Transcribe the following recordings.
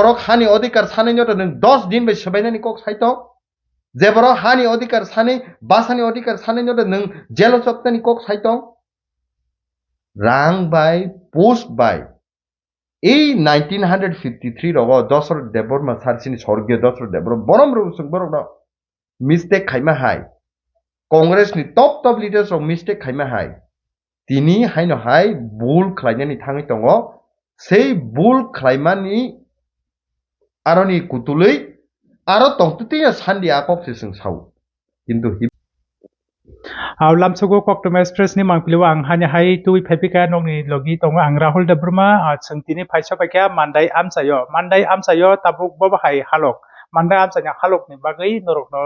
borok hani odikar sani nyoto nung 10 din be sebainani kok saito je borok hani odikar sani basani odikar sani nyoto nung jelo choptani kok saito rang by post by এই 1953 রগ দশরথ দেববর্মা সারসিনি স্বর্গীয় দশরথ দেববর্মা বরম রুসুং বরক mistake খাইমা হাই কংগ্রেসনি top top leaders রক মিস্টেক খাইমা হাই তিনি হাইনো হাই ভুল খাইনানি থাঙै दङ সেই ভুল খাইমানি আরনি কুতুलै আরো তংতুতিয়া সান্দি আকপসে जों সাউ কিন্তু lamsogo koktom express ni mangpiliwa ang hanya hai tui phepika nongni logi tongo ang rahul debrma sengtini phaisa pakya mandai amsayo tabuk boba hai halok mandai amsanya halok ni bagai norok no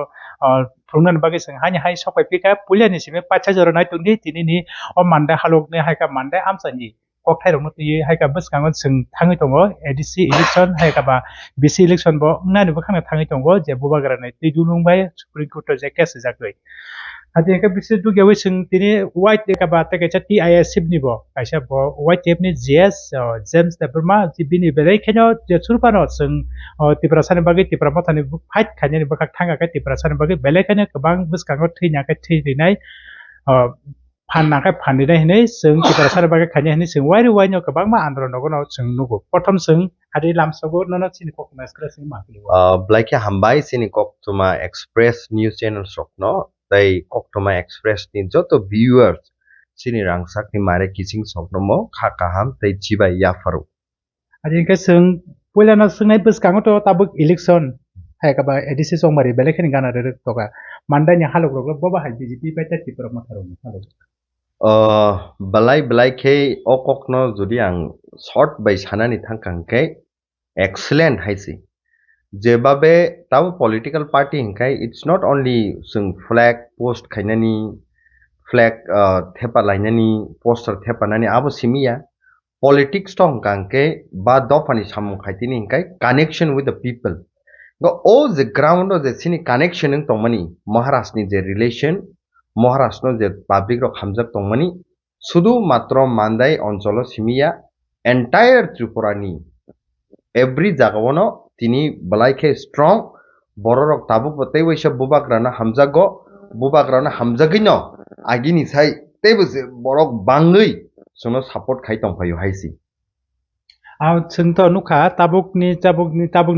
prungnan bagai seng hanya hai sokai pika pulia ni sime pacha joro nai tungdi tini ni o mandai halok ni hai ka mandai amsani kok thai rong ti hai ka bus kangon seng thangai tongo adc election hai ka ba bc election bo ngani bo khana thangai tongo je boba gara nai ti dulung bai supreme court je case jakoi Hati ka bisir tu gawe sing tini white de ka ba ta ka chati ISIP ni bo kaisa bo white tape ni JS James da Burma jibi ni belai khenyo je surpano sing tiprasani bagi tipramothani fight khanya ni bakak thanga ka tiprasani bagi belai khenyo kabang bus kango thinya ka thrinai phanna ka phani dai hinai sing tiprasani bagi khanya hinai sing wai nyo kabang ma andron no no sing nugo prothom sing hadi lamsogo no no chini kok mas kra sing ma blaike hambai sini kok tuma express news channel sok no tai koktoma express ni joto viewers sini rangsak ni mare kising soknomo kha kaham tai chibai yafaru adi ka sing puila na sing nai bus kango to tabuk election hai ka ba edisi song mari bele khen gana re to ka mandai ni halok rok boba hai bjp pa ta tipra matharo ni halok balai ke okokno jodi ang short bai sanani thangkang ke excellent haisi যেভাবে তাও political party হিংকাই it's not only जों flag post খাইনানি flag থেপা লাইনানি poster থেপানানি আবো সিমিয়া পলিটিক্স তো হিংকাংকে বা দফানি সামু খাইতিনি হিংকাই কানেকশন উইথ দ্য পিপল গো ও যে গ্রাউন্ড যে সিনি কানেকশন তংমানি মহারাষ্ট্রনি যে রিলেশন মহারাষ্ট্র যে পাবলিক রক হামজাক তংমানি শুধু মাত্র মান্দাই অঞ্চল সিমিয়া এন্টায়ার ত্রিপুরানি এভরি জায়গাওনো তিনি বলাইকে স্ট্রং বড়রক তাবু পতে ওইসব বুবাগ্রানা হামজাগো বুবাগ্রানা হামজাগিনো আগিনি সাই তেবুছে বড়ক বাংই সোনো সাপোর্ট খাই তংফায়ু হাইসি sing to nukha tabuk ni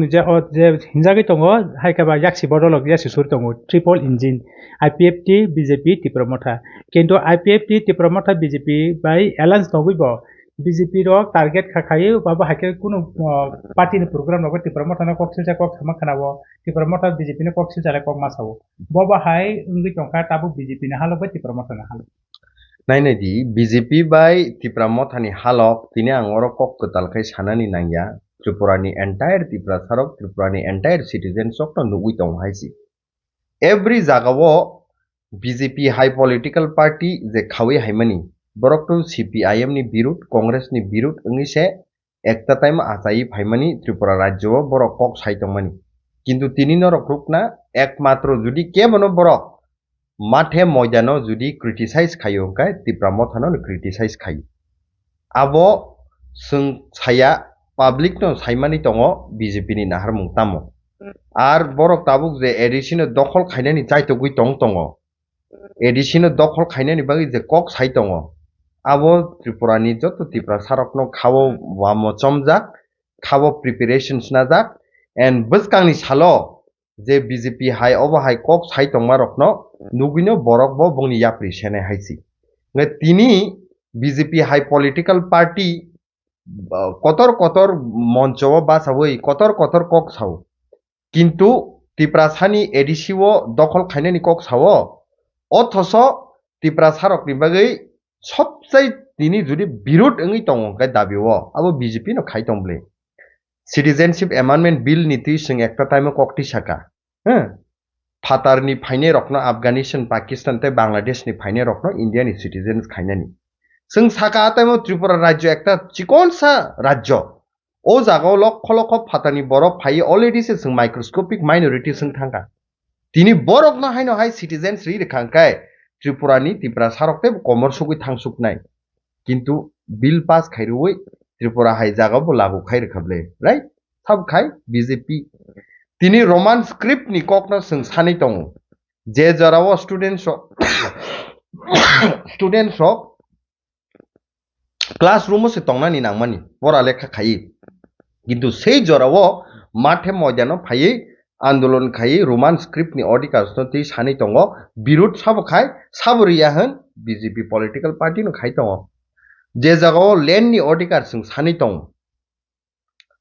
je hinjagi tongo hai ka ba yaksi bodolok yasi sur tongo triple engine IPFT BJP tipromotha kintu IPFT tipromotha BJP bai alliance tongibo BJP ro target khakai baba hake kuno party ni program no tipromotha na kok silja kok sama khanabo tipromotha BJP ne kok silja kok masawo baba hai ungi tongka tabuk BJP ne halo ba tipromotha na halo নাইনে দি BJP বাই ত্রিপুরা মথানি হালক তিনি আঙর কক কতালখাই সানানি নাইয়া ত্রিপুরানি এন্টায়ার ত্রিপুরা সারক ত্রিপুরানি এন্টায়ার সিটিজেন সক নুগুই দং হাইসি এভরি জাগাও বিজেপি হাই পলিটিক্যাল পার্টি যে খাওয়ি হাইমানি বরক তো সিপিআইএম নি বিরুদ্ধ কংগ্রেস নি বিরুদ্ধ ইংলিশে একটা টাইম আচাই ফাইমানি ত্রিপুরা রাজ্য বরক কক সাইতংমানি কিন্তু তিনি নরক রুকনা একমাত্র যদি কেবনো বরক মাঠে ময়দানো যদি ক্রিটিসাইজ খাইও হংকাই তিপ্রা মথানো ক্রিটিসাইজ খাই আবো जों ছায়া পাবলিক নো সাইমানি দङ বিজেপি নি নাহার মুংতামো আর বরক তাবুক যে এডিশন দখল খাইনানি চাইতো গুই দङ এডিশন দখল খাইনানি বাগি যে কক সাই দङ আবো ত্রিপুরানি যত ত্রিপুরা সারকনো খাবো ওয়ামো চমজাক খাবো প্রিপারেশনস নাজাক এন্ড বসকাংনি সালো যে বিজেপি হাই অব হাই কক সাই দংমারকনো নুগিনো বরক ব বংনি ইয়াপ্রি সেনে হাইসি তিনি বিজেপি হাই পলিটিক্যাল পার্টি কতর কতর মঞ্চ বাসাবই কতর কতর কক সাও কিন্তু ত্রিপুরাসানি এডিসিও দখল খাইনানি কক সাও অথচ ত্রিপুরা সারকনি বাগৈ সবচাই তিনি যদি বিরোধ ওই দङ গাই দাবিও আবো বিজেপি নো খাই দংবলে সিটিজেনশিপ এমেন্ডমেন্ট বিল নীতি जों একটা টাইমে ককটি সাকা হ্যাঁ ফাতারনি ফাইনে রকনো আফগানিস্তান পাকিস্তান তে বাংলাদেশনি ফাইনে রকনো ইন্ডিয়ানি সিটিজেন্স খাইনানি जों সাকা টাইমে ত্রিপুরা রাজ্য একটা চিকনসা রাজ্য ও জাগাও লক্ষ লক্ষ ফাতানি বরফ ফাই অলরেডি সে जों মাইক্রোস্কোপিক মাইনরিটি जों থাঙ্কা তিনি বরফ না হাইনো হাই সিটিজেন্স রি রেখাঙ্কায় ত্রিপুরানি ত্রিপুরা সারকতে কমর সুগুই থাংসুক নাই কিন্তু বিল পাস খাইরুই ত্রিপুরা হাই জাগাও লাগু খাই রেখাবলে right sabkhai BJP tini Roman script ni kokno sung sani tongo je jarao students students classroom se tongna ni nangmani pora lekha khai কিন্তু সেই জরাও মাঠে ময়দানো ফাইয়ে আন্দোলন খাই রোমান স্ক্রিপ্ট নি অধিকার তি সানি দङ বিরোধ সাবো খাই সাবরিয়া হন বিজেপি পলিটিক্যাল পার্টি নো খাই দङ যে জায়গাও ল্যান্ড নি অধিকার जों সানি दङ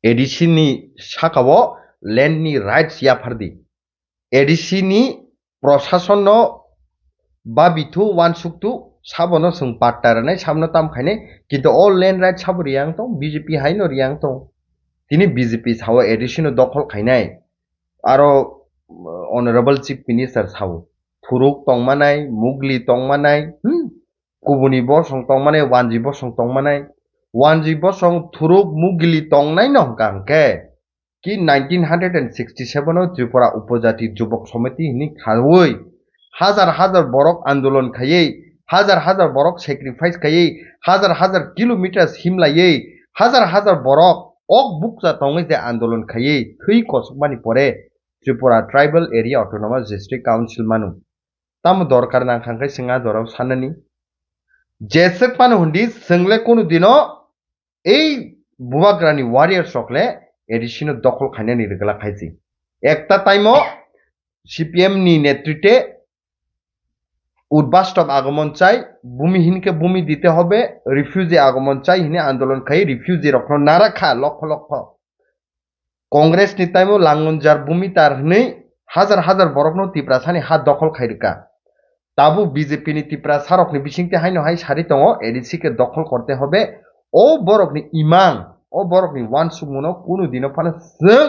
एडिसी नि साकाओ ল্যান্ড নি রাইটস याफारदि एडिसी नि प्रशासन नो बाबिथु वानसुक्तु साबनो जों पाट्टारनाय साबनो तामखायने किन्तु अल ল্যান্ড राइट साबरियां दङ बीजेपी हाइनो रियां दङ তিনি বিজেপি সাও এডিশন দখল খাইনাই আরো অনারেবল চিফ মিনিস্টার সাও ফুরুক তংমানাই মুগলি তংমানাই কুবুনি বসং তংমানাই ওয়ানজি বসং তংমানাই ওয়ানজি বসং ফুরুক মুগলি তংনাই নংকাংকে কি 1967 ত্রিপুরা উপজাতি যুবক সমিতি নি খাওই হাজার হাজার বরক আন্দোলন খাইয়ে হাজার হাজার বরক স্যাক্রিফাইস খাইয়ে হাজার হাজার কিলোমিটার হিমলাইয়ে হাজার হাজার বরক ok bukja tongi je andolon khaye thui kosukmani pore Tripura Tribal Area Autonomous District Council manu tam dorkar nang khangkai singa dorau sanani jesek panu hundi single kono dino ei bubagrani warrior sokle edishino dokhol khainani rigla khaisi ekta taimo CPM ni netritwe উদ্বাস্তব আগমন চাই ভূমিহীনকে ভূমি দিতে হবে refugee আগমন চাই হিনে আন্দোলন খাই refugee রক্ষণ না রাখা লক্ষ লক্ষ কংগ্রেস নিতাইমো লাঙ্গনজার ভূমি তার হনে হাজার হাজার বরকনো তিপ্রাসানি হাত দখল খাইরকা তাবু বিজেপি নি তিপ্রা সারকনি বিসিংতে হাইনো হাই সারি দङ এডিসি কে দখল করতে হবে ও বরকনি ইমাং ও বরকনি ওয়ান সুমুনো কোনো দিনো ফানে जों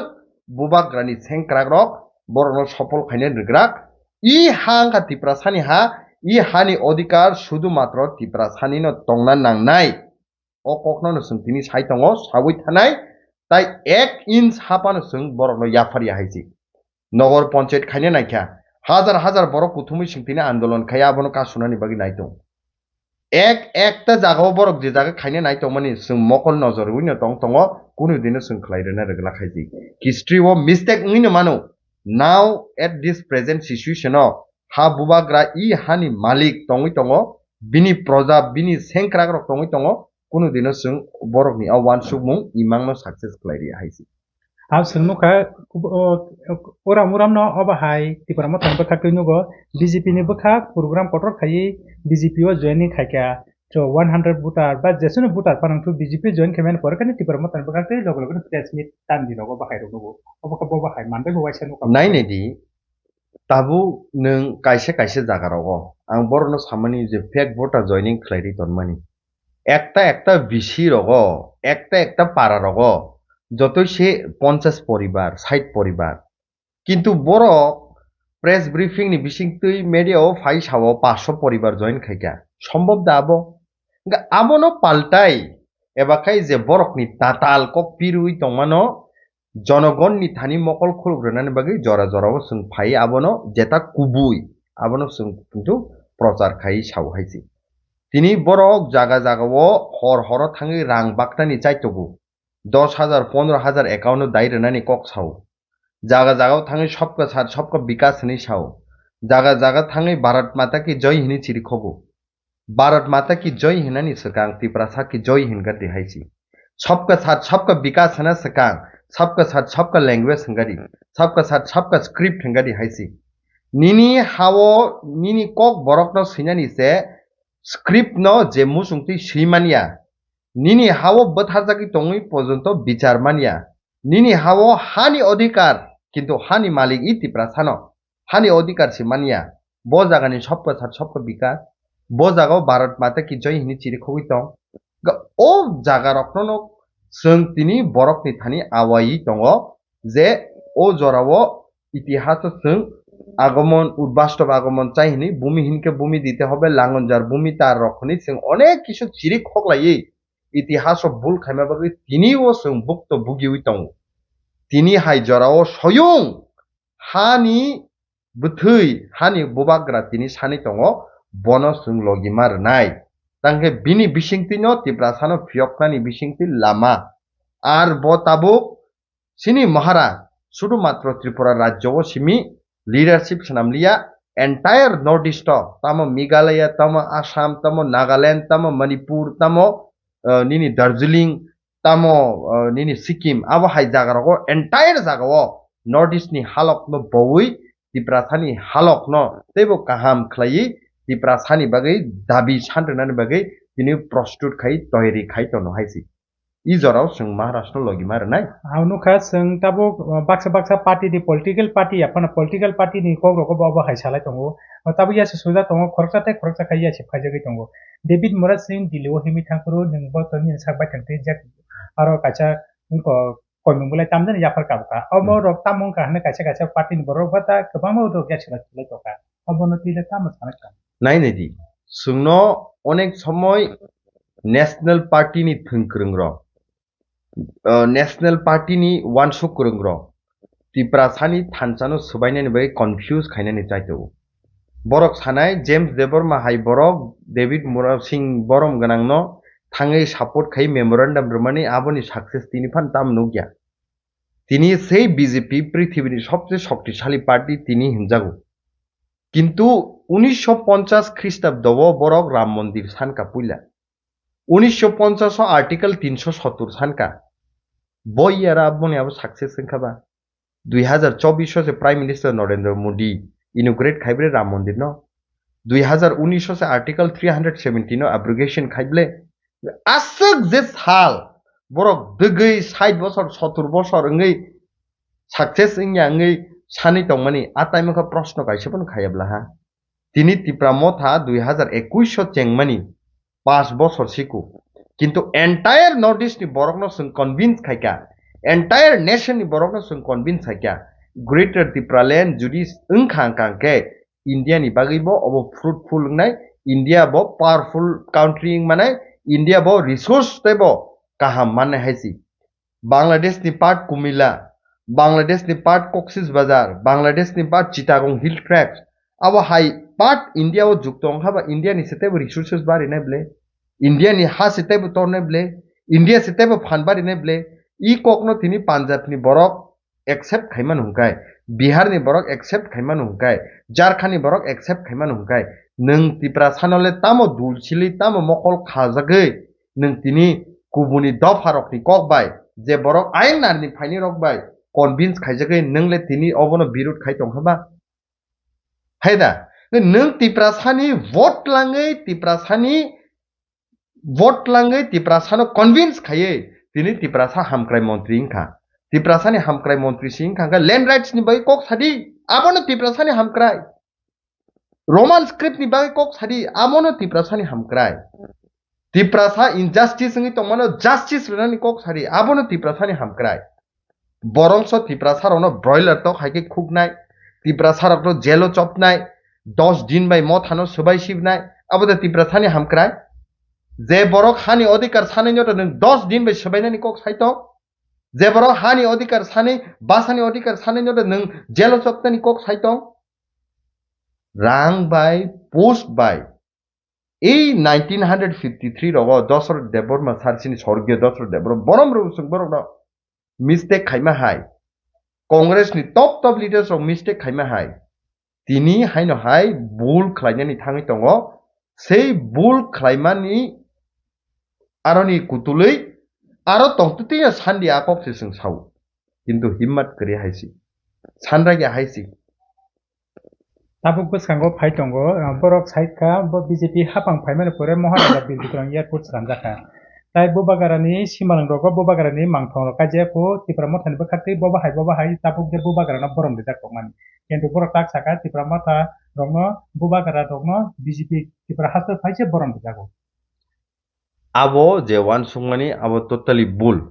বুবাগ্রানি সেংক্রাক রক বরকনো সফল খাইনে রিগ্রাক ই হাঙ্গা তিপ্রাসানি হা ই হানি অধিকার শুধুমাত্র তিপ্রাসানিনো তংনা নাংনাই ও কখনো जों তিনি সাই দङ সাবই থানাই তাই 1 ইঞ্চ হাপানো जों বরকনো ইয়াফারিয়া হাইছি নগর পঞ্চায়েত খাইনে নাইখা হাজার হাজার বড় কুথুমি সিং তিনি আন্দোলন খাইয়া আবনো কাসুনানি বাগি নাই দङ একটা জায়গাও বরক যে জায়গা খাইনে নাই দङ মানি जों মকল নজর উইনো দङ দङ কোনো দিনে जों খাইরেনা রেগলা খাইছি হিস্ট্রি ও মিস্টেক উইনো মানো now at this present situation ha bubagra I hani malik tongi tongo bini proja bini sengkrak rok tongi tongo kuno dino जों borokni awan submung imangno success klairi haisi আর সঙ্গমুখা ওরা মুরাম ন অবাহাই ত্রিপুরা মতন বখা কইনুগো বিজেপি নি বখা programme কটর খাই BJP ও joining খাইকা তো 100 voter বা যেসুনো voter পানংতু BJP join খেমেন পরে কানি ত্রিপুরা মতন বখা তে লগ লগ প্রেস মিট টান দিনগো বাহাই রগো অবখা ববাহাই মানবে ববাইছেন নাই নেদি tabu nung kaise kaise jagarago ang borno samani je fake voter joining khlairi tonmani একটা বিসি রগো একটা পাড়া রগো যতই সে 50 পরিবার 60 পরিবার কিন্তু বড় প্রেস ব্রিফিং নি বিসিং তুই মিডিয়াও ফাই সাও 500 পরিবার জয়েন খাইকা সম্ভব দাবো আবনো পাল্টাই এবাকাই যে বরকনি তাতাল কক পিরুই তমানো জনগণ নি থানি মকল খুলগ্রনানি বাগি জরা জরাও जों ফাই আবনো যেটা কুবুই আবনো जों কিন্তু প্রচার খাই সাও হাইছি তিনি বরক জায়গা জায়গাও হর হর থাঙি রাং বাকটানি চাইতগু 10,000 15,000 একাউন্ট দাইরেনানি কক সাও জায়গা জায়গাও থাঙি সবকা বিকাশ নি সাও জায়গা জায়গা থাঙি ভারত মাতা কি জয় হিনি চিরিখগু भारत माता की जय हिनानी सकांग त्रिपुरा की जय हिनगा दिहाइसी सबका साथ सबका विकास हना सकांग सबका साथ सबका लैंग्वेज हंगारी सबका साथ सबका स्क्रिप्ट हंगा दिहाइसी निनी हावो निनी कक बरक न सिनानी से स्क्रिप्ट न जे मुसुंगति सैमानिया निनी हावो बथारजाकी तंगै पर्यन्त विचार मानिया निनी हावो हानि अधिकार किन्तु हानि मालिक इ त्रिपुरा सानो हानि अधिकार से मानिया बो जागानि सबका साथ सबका विकास बो जागाव भारत माता की जय हिनी चिरिखगै दं ओ जागा रखनो जों तिनि बरकनि थानि आवायि दङ जे ओ जराव इतिहास जों আগমন উদ্বাস্তব আগমন চাইনি ভূমিহীনকে ভূমি দিতে হবে লাঙ্গনজার ভূমি তার রক্ষণে जों অনেক কিছু চিরি খগলাই ইতিহাস ভুল খাইমাবাগৈ তিনিও जों ভুক্ত ভুগিউই দङ তিনি হাই জরাও স্বয়ং হানি বুথৈ হানি বুবাগ্রা তিনি সানি दङ বনো जों লগিমার নাই তাঙ্গে বিনি বিসিংতিনো তিব্রা সানো ফিয়কনানি বিসিংতি লামা আর বতাবুক sini mahara শুধুমাত্র ত্রিপুরা রাজ্য সিমি লিডারশিপ সামলিয়া entire নর্থ ইস্ট তামো মেঘালয় তামো আসাম তামো নাগাল্যান্ড তামো মণিপুর তামো নিনি দার্জিলিং তামো নিনি সিকিম আবো হাই জায়গারো entire জায়গাও নর্থ ইস্ট নি হালক no বউই ত্রিপুরা সানি হালক no তেবো কাহাম খ্লাই ত্রিপুরা সানি বাগৈ দাবি সান্ত্রনানি বাগৈ তিনি প্রস্তুত খাই তৈরি খাই তনো হাইছি ই জরাও जों महाराष्ट्र लगी मार नाय हावनुखा जों ताबो बाक्सा पार्टी नि पॉलिटिकल पार्टी अपना पॉलिटिकल पार्टी नि को रको बाबा हाइसालाय दंगो ताबो यासे सुजा दंगो खरकसा खाय यासे फाजगै दंगो डेविड मोराज सिंह दिल्लीआव हेमि थांखरो नोंबो तनि साबाय थांते जेक आरो काचा उनको कयमुलाय तामजन याफार काबका अमो रक तामं का हने काचा पार्टी नि बरो बता गोबां रक यासे लाय दका अबनतिले तामस सानका नाय नेदि जोंनो अनेक समय नेशनल पार्टी नि थंख्रों र नेशनल पार्टी नि वानसुक करं र ত্রিপুরা সানি थानसानो सबायनानि बै कन्फ्यूज खायनानि चाइतो बरक सानाय जेम्स देबरमा हाय बरक डेविड मोराज सिंह बरम गनां न थाङै सापर्ट खाय मेमोरेंडम रमानि आबोनि सक्सेस तिनि फान ताम नुगिया तिनि সেই বিজেপি পৃথিবীর সবচেয়ে শক্তিশালী পার্টি তিনি হিনজাগো কিন্তু 1950 খ্রিস্টাব্দব বরক রাম মন্দির সানকা পুইলা 1950 आर्टिकल 370 सानका बयरा बने अब सक्सेस संखाबा 2024 से prime minister Narendra Modi inaugurate खाइब्रे राम मंदिर न 2019 से आर्टिकल 317 नो एब्रोगेशन खाइब्ले आसक जे साल बरक दगै 60 बছর 70 बছर अंगै सक्सेस इंया अंगै सानै तंगमानि आताइमखा प्रश्न काइसेपन खायाब्ला हा तिनि ত্রিপুরা मथा 2021 चेंगमानि 5 বছর सिकु किंतु एंटायर नॉर्थ ईस्ट नि बरकनो जों कन्विन्स खायका एंटायर नेशन नि बरकनो जों कन्विन्स खायका ग्रेटर त्रिपुरा लैंड जुदि ओंखांखांके इंडिया नि बागैबो अब फ्रुटफुल नाय इंडिया बो पावरफुल काउंट्री माने इंडिया बो रिसोर्स तेबो काहाम माने हाइसी बांग्लादेश नि पार्ट कुमिला बांग्लादेश नि पार्ट कक्सिस बाजार बांग्लादेश नि पार्ट चिटागं हिल ट्रैक्स अब हाई पार्ट इंडिया वो जुक्तों हाबा इंडिया नि सेतेबो रिसोर्सेस बारि नायब्ले इंडिया नि हा सेतेबो तोरनायब्ले इंडिया सेतेबो फानबारि नायब्ले इ कोकनो तिनि पंजाब नि बरक एक्सेप्ट खायमान हुंकाय बिहार नि बरक एक्सेप्ट खायमान हुंकाय झारखंड नि बरक एक्सेप्ट खायमान हुंकाय नों त्रिपुरा सानले तामो दुलसिलि तामो मकल खाजागै नों तिनि गुबुनि दफारक नि ककबाय जे बरक आइन नारनि फाइनि रकबाय कन्विन्स खायजागै नोंले तिनि अबनो बिरुद खाय दंहाबा हायदा नों त्रिपुरा सानि वोट लाङै त्रिपुरा सानो कन्विन्स खायै तिनि त्रिपुरा सा हामक्राय मंत्री इंखा त्रिपुरा सानि हामक्राय मंत्री सिंखा लैंड राइट्स नि बै कक सादि आबनो त्रिपुरा सानि हामक्राय रोमान स्क्रिप्ट नि बै कक सादि आबनो त्रिपुरा सानि हामक्राय त्रिपुरा सा इनजास्टिस नि तमनो जस्टिस रनानि कक सादि आबनो त्रिपुरा सानि हामक्राय बरंस त्रिपुरा सारनो ब्रॉयलर तो खायके खुगनाय ত্রিপুরা सारक जेलो चपनाय 10 दिन बाय मथानो सबाय सिबनाय आबो त्रिपुरा सानि हामक्राय जे बरक हानि अधिकार सानैनो नों 10 दिन बाय सबायनानि कक साइतो जे बरक हानि अधिकार सानै बासानि अधिकार सानैनो नों जेलो चपनानि कक साइतो रां बाय पोस्ट बाय এই 1953 रग दशरथ देबबर्मा सारसिनि स्वर्गीय दशरथ देबबर्मा बरम रुसुं बरक मिस्टेक खायमा हाय कांग्रेस नि टप लीडर्स ऑफ मिस्टेक खायमा हाय तिनी हायनो हाय बुल खलायनानि थाङै दङ सेई बुल खलायमानि आरनि कुतुलै आरो तंतुति सान्दी आकपसे जों साव किन्तु हिम्मत करि हायसि सानरागे हायसि ताबुक गोसखांगो फाइ दंगो बरक साइडका बीजेपी हापां फाइमाने परे महाराजा बिलदिग्रं एयारपोर्ट सानजाखा ताइ बोबागारानि सिमालां रग बोबागारानि मांथं रका जेखौ त्रिपुरा मथानि बखाति बोबा हाय ताबुक जे बोबागाराना बरम दे जाखौ माने किन्तु बरक ताक साका त्रिपुरा मथा रंनो बोबागारा रंनो बीजेपी त्रिपुरा हासो फाइसे बरम दे जाखौ आबो जे वान सुंगमानि आबो टोटली बुल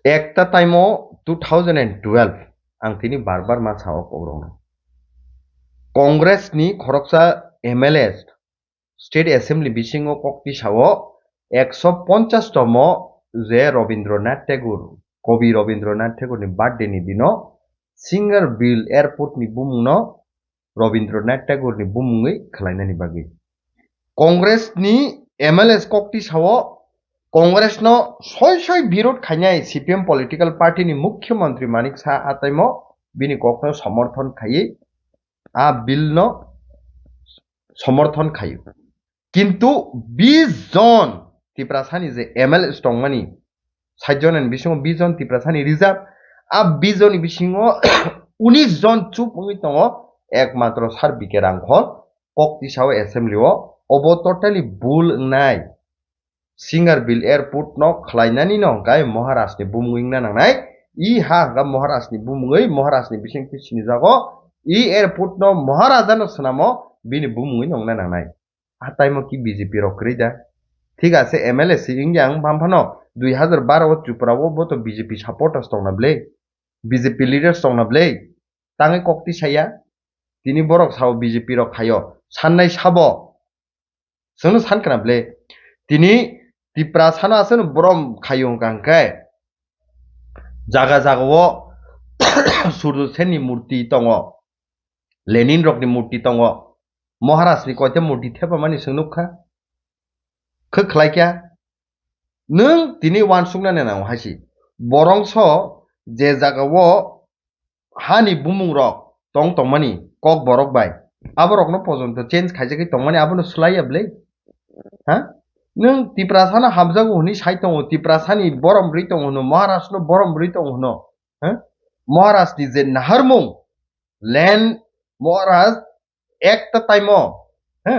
एकता टाइमो 2012 आं तिनि बार मासाव कौरं कांग्रेस नि खरकसा एमएलए स्टेट असेंबली बिसिङो कक्ति सावो 150 तम जे रवीन्द्रनाथ टेगोर कवि रवीन्द्रनाथ टेगोर नि बर्थडे नि दिनो सिंगर बिल एयरपोर्ट नि बुमुनो रवीन्द्रनाथ टेगोर नि बुमुङै खलायनानि बागै कांग्रेस नि एमएलए कक्ति सावो Congress no soy birot khainai CPM political party ni Mukhyamantri Manik Saha ataimo bini kokno samarthon khayi a bill no samarthon khayi কিন্তু 20 জন ত্রিপুরাসানি যে এমএলএ স্টংমানি 60 জনের বিসিঙ 20 জন ত্রিপুরাসানি রিজার্ভ আ 20 জনের বিসিঙ 19 জন চুপ মুই দङ একমাত্র সার্বিকে রাংখ ককতিসাও অ্যাসেম্বলিও অব টোটালি বুল নাই সিঙ্গার বিল এয়ারপোর্ট ন খলাইনানি ন গাय মহারাষ্ট্রনি বুমুইংনা নাंनाय ই হা গা মহারাষ্ট্রনি বুমুই মহারাষ্ট্রনি বিসিংতি সিনিজাগো ই এয়ারপোর্ট ন মহারাজা ন সনামো বিনি বুমুই নংনা নাंनाय আতাইমো কি বিজেপি রকরিদা ঠিক আছে এমএলএ সিংয়াং বামফানো 2012 ত্রিপুরাও বতো বিজেপি সাপোর্টার্স দংনাবলে বিজেপি লিডার্স দংনাবলে তাঙে কক্তি সাইয়া তিনি বরক সাও বিজেপি রক খায় সাননাই সাবো जोंनो सानखानाबले তিনি ত্রিপুরা সানা আসেন বরম খায়ং কাंखाय জাগা জাগাও সূর্য সেননি মূর্তি দङ লেনিন রকনি মূর্তি दङ মহারাষ্ট্রনি কয়তে মূর্তি থেবা মানি सोंनुखा खोख्लायख्या नों दिनै वानसुंनानै नांगौ हासि बरंस जे जागाव हानि बुमुं रक दं तंमानि कक बरक बाय आबरकनो पर्यन्त चेन्ज खायजाखै तंमानि आबनो सुलायाबले हा नों ত্রিপুরাসানা हाबजागौ हनि साइ दङ ত্রিপুরাसानि बरम ब्रै दङ हनो महाराष्ट्र बरम ब्रै दङ हनो हा महाराष्ट्रनि जे नाहारमुं लैंड महाराष्ट्र एकटा टाइमो हा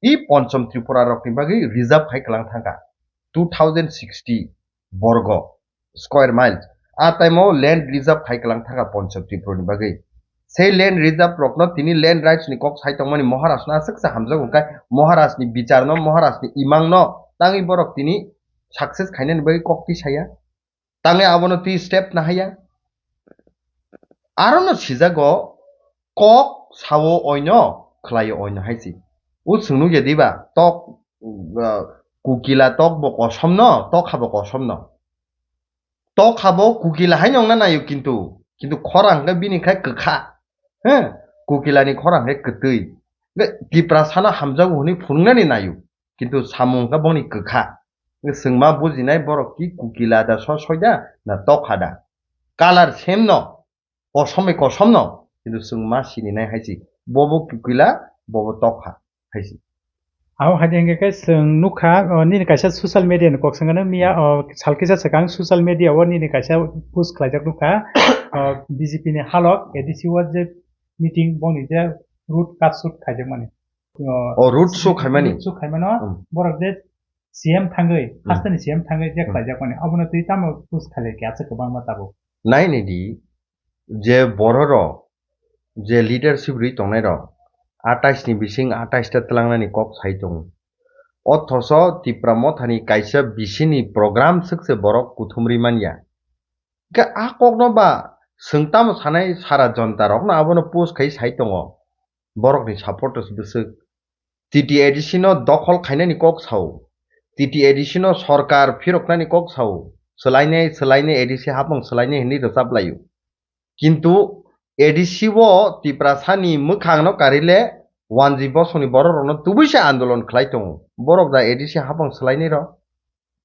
ই পঞ্চম ত্রিপুরা রকনি বাকি রিজার্ভ খাইকলাং থাকা 2060 বর্গ স্কয়ার মাইল আ টাইমও ল্যান্ড রিজার্ভ খাইকলাং থাকা পঞ্চম ত্রিপুরানি বাকি সেই ল্যান্ড রিজার্ভ রকন তিনি ল্যান্ড রাইটস নি কক সাইতংমানি মহারাষ্ট্র না সকসা হামজাগো কাই মহারাষ্ট্রনি বিচার ন মহারাষ্ট্রনি ইমাং ন তাঙি বরক তিনি সাকসেস খাইনানি বাকি ককটি সাইয়া তাঙে আবনো তি স্টেপ না হাইয়া আরো ন সিজাগো কক সাও অইন খলায় অইন হাইছি উৎসুংनु यदिबा तक कुकिला तक बो कसम न तक खाबो कसम न तक खाबो कुकिला हाय नंगना नायो किन्तु खरांगा बिनिखाय गोखा हो कुकिलानि खरांगाय गोदै ত্রিপুরাসাना हामजागौ हनि फुंनानि नायो किन्तु सामुंगा बनि गोखा सोंमा बुजिनाय बरकि कुकिला दा सयदा ना तक खादा कालार सेम न कसम न किन्तु सोंमा सिनिनाय हायसि बबो कुकिला बबो तक हायसि आव हादेंगे के नुखा नि कासा सोशल मीडिया न कक संगना मिया सालकिसा सकां सोशल मीडिया व नि कासा पोस्ट खालाजक नुखा बीजेपी ने हालक एडीसी व जे मीटिंग बनि जे रूट काट सुट खाजक माने ओ रूट शो खायमानो बरक जे सीएम थांगै फार्स्टनि सीएम थांगै जे खालाजक माने अबनो तुइ ताम पोस्ट खाले के आसे गोबां माताबो नायनि दि जे बरर जे लीडरशिप रि तंनाय र 28 नि बिसिं 28 ता तलांनानि कक साइ दङ अथस ত্রিপুরা मथानि कायसा बिसिनि प्रोग्राम सकसे बरक कुथुमरि मानिया के आ ककनोबा सोंताम सानाय सारा जनता रक ना आबनो पोस्ट खाइ साइ दङ बरकनि सापर्टर्स बिसो टीटी एडिसिनो दखल खाइनानि कक साउ टीटी एडिसिनो सरकार फिरकनानि कक साउ सोलायने एडिसि हाबं सोलायने हिनि रोजाब लायो किन्तु एडिसि वो ত্রিপুরাসানি मोखांनो कारिले वानजि बसनि बररनो तुबैसे आन्दोलन खालाय दङ बरक दा एडिसि हाबं सोलायने र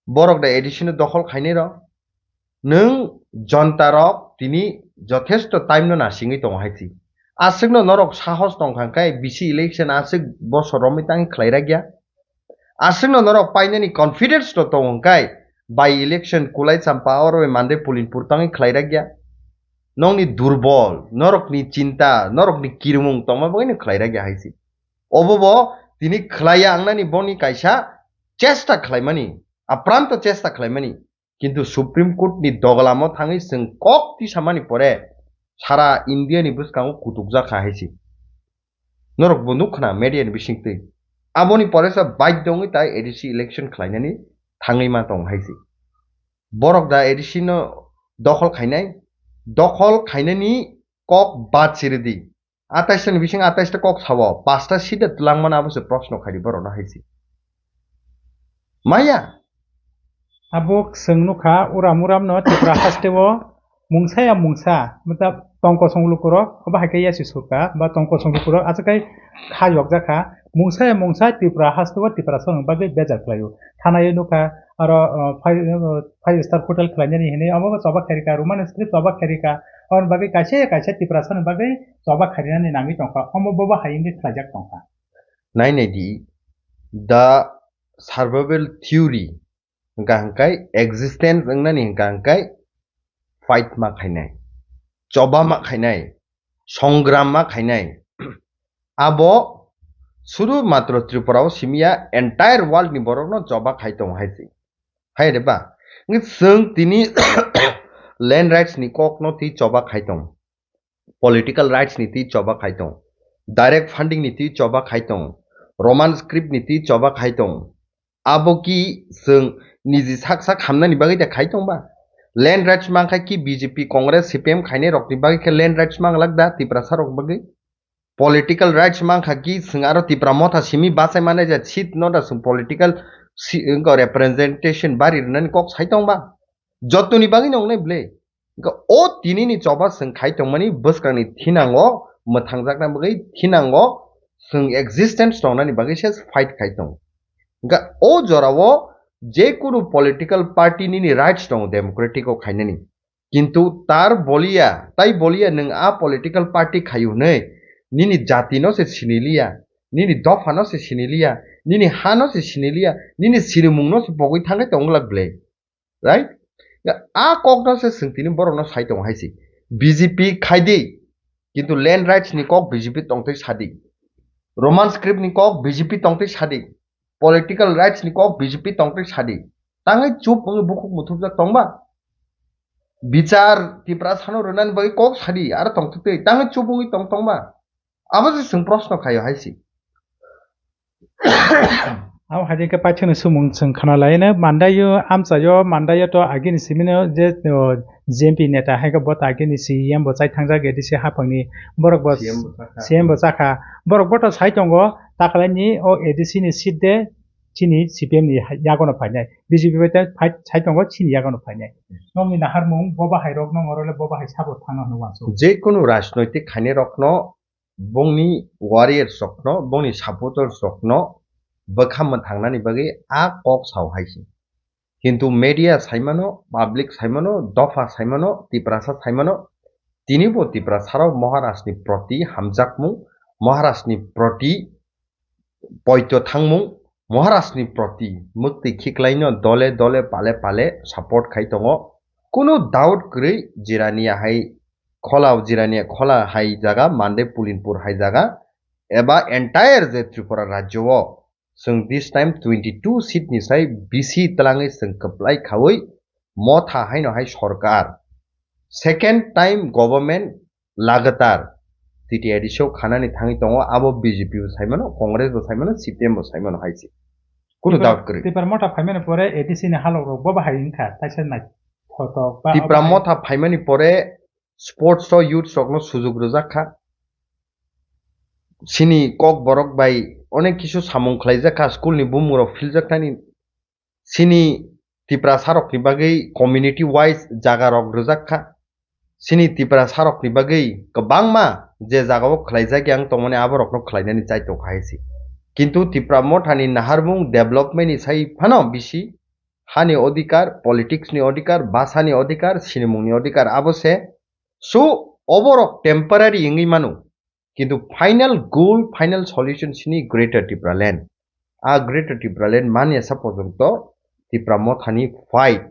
बरक दा एडिसिनो दखल खाइने र नों जनता रक तिनि যথেষ্ট टाइम न नासिङै दङ हायसि आसिगनो नरक साहस दंखांखाय बिसि इलेक्शन आसिग बसरमि तां खलायरा गया आसिगनो नरक पाइनानि कॉन्फिडेंस तो दंखाय बाय इलेक्शन कुलाय चाम्पा और मानदे पुलिनपुर तां खलायरा गया नंगनि दुर्बल नरकनि चिंता नरकनि किरुमुं तमा बगैनो खलायरा गया हायसि अबबो तिनि खलाया आंनानि बनि कायसा चेष्टा खलायमानि अप्रांत चेष्टा खलायमानि किन्तु सुप्रीम कोर्ट नि दगलामो थाङै जों कक तिसामानि परे सारा इंडिया नि बुसकांगो कुतुकजा खाहायसि नरक बनु खना मीडिया नि बिसिंतै आबोनि परेसा बायदङै ता एडिसि इलेक्शन खलायनानि थाङै मा दं हायसि बरक दा एडिसिनो दखल खायनानि कक बाचिरदि 28 नि बिसिं 28 ता कक साव 5 ता सीट तलांगमान आबोसो प्रश्न खारि बरना हायसि माया आबोक सोंनुखा उराम न त्रिपुरा हास्टेव मुंसाया मुंसा मतलब tongko songlukuro oba haike yasi surka ba tongko songlukuro achakai khayok jaka mungsa tipra hastoba tipra song bagai beja klayo thanayo nuka aro 5 star hotel khlanyani hene amo choba kharika roman script choba kharika on bagai kaise tipra song bagai choba kharinani nami tongka amo boba hayingi khlajak tongka nainedi the survival theory hangkai existence nani hangkai fight ma khainai choba ma khainai songram ma khainai abo শুধু মাত্র ত্রিপুরাও সিমিয়া entire world ni borok no joba khai tong haisi hai reba जों तिनी land rights ni kok no ti joba khai tong political rights ni ti joba khai tong direct funding ni ti joba khai tong roman script ni ti joba khai tong abo ki जों निजी sak hamnani bagai da khai tong ba land rights mangkai ki bjp congress cpm khaine rok ni bagai ke land rights manglak da tipra sarok bagai political rights mangkha ki singaro tipra motha simi basai mane ja chit no da sung political representation bari nan kok saitong ba jotoni bangi nong nei ble o tini ni choba sung khaitong mani buskang ni thinango mothangjak na bagai thinango sung existence tong nani bagai se fight khaitong ga o jorao je kono political party ni rights tong democratic o khainani kintu tar bolia tai bolia nang a political party khayu nei nini jati no se sinilia nini dofa no se sinilia nini ha no se sinilia nini sinimung no se bogoi thangai tonglak ble right a kok no se singtini borok no sai tong haisi bjp khaidi kintu land rights ni kok bjp tongtai sadi roman script ni kok bjp tongtai sadi political rights ni kok bjp tongtai sadi tangai chup bukuk muthupjak tongba bichar tipra sano ronan bai kok sadi ar tongtai tangai chupungui tongtongba আবার जों প্রশ্ন খাयो हायसि aw haje ka pachene sumung sung khana laina mandayo amsayo mandayo to agini simino je jmp neta haika bot agini cm bo chai thangja ge dise hapangni borok bo cm bo chaka borok boto saitongo takalani o adc ni seat de chini cpm ni yagono phainai bjp beta saitongo chini yagono phainai nongni naharmung boba hairok nong orole boba hai sabo thangno nuwanso যে কোনো রাজনৈতিক খানে রকনো bongni warrior sokno bongni supporter sokno bakham thangnani bagi a kok saw haisi kintu media saimano public saimano dofa saimano tiprasa saimano tini bo tiprasaro maharashni proti hamjakmu maharashni proti poito thangmu maharashni proti mukti khiklaino dole dole pale support khaitongo kuno doubt grei jirania hai खोला जिरानिया खोला high जागा मानदे पुलिनपुर high जागा एबा entire जे त्रिपुरा राज्य जों this time 22 seat निसाय BC तलाङै जों कप्लाय खावै मथा हाइनो हाय सरकार सेकेंड टाइम गवर्नमेंट लगातार सिटी एडिसो खानानि थाङै दङ आबो बीजेपी बो साइमानो कांग्रेस बो साइमानो सीपीएम बो साइमानो हायसि कुनु डाउट गरि तिपर मथा फाइमानो परे एडिसि नि हालो बबा हाइनखा ताइसन नाय फटो बा तिप्रा मथा फाइमानि परे sports to youth sokno sujog rojakha sini kok borok bai onek kisu samung khlaijakha school ni bumuro filjaktani sini tipra sarok ni bagai community wise jaga rok rojakha sini tipra sarok ni bagai kobangma je jagao khlaijak yang tongmani aborok no khlainani chaito khaisi kintu tipra mothani naharmung development ni sai phano bisi hani odhikar politics ni odhikar basa ni odhikar sinimung ni odhikar abose so overall temporary ingi manu kintu final goal final solution sini greater Tripura land a greater Tripura land mania sapojonto Tripura mothani fight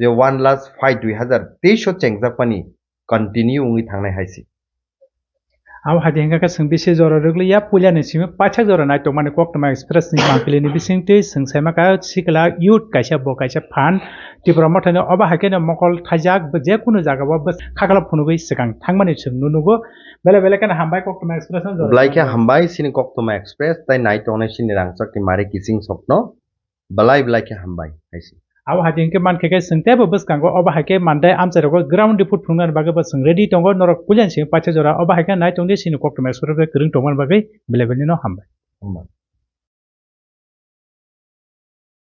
je one last fight 2023 chengjakpani continue ungi thangnai haisi aw hajenga ka sung bisi jora rugliya pulia ni simi pacha jora nai tongmani koktama express ni mangkili ni bisingte sungsema ka sikla youth kaisa bo kaisa fan Tripura mothani oba hakene mokol thajak je kuno jaga bo khakala phunugui sikang thangmani sung nunugo bele kana hambai koktama express jora blaike hambai sini koktama express tai nai tongnai sini rangchak ni mari kising sopno blaike hambai haisi aw hajenke mankeke sungte bo buskango oba hake mandai amcharogo ground report phungnar bagai bo sung ready tongo norok pulian sing pacha jora oba hake nai tongde sini koktama express kring tongman bagai bele no hambai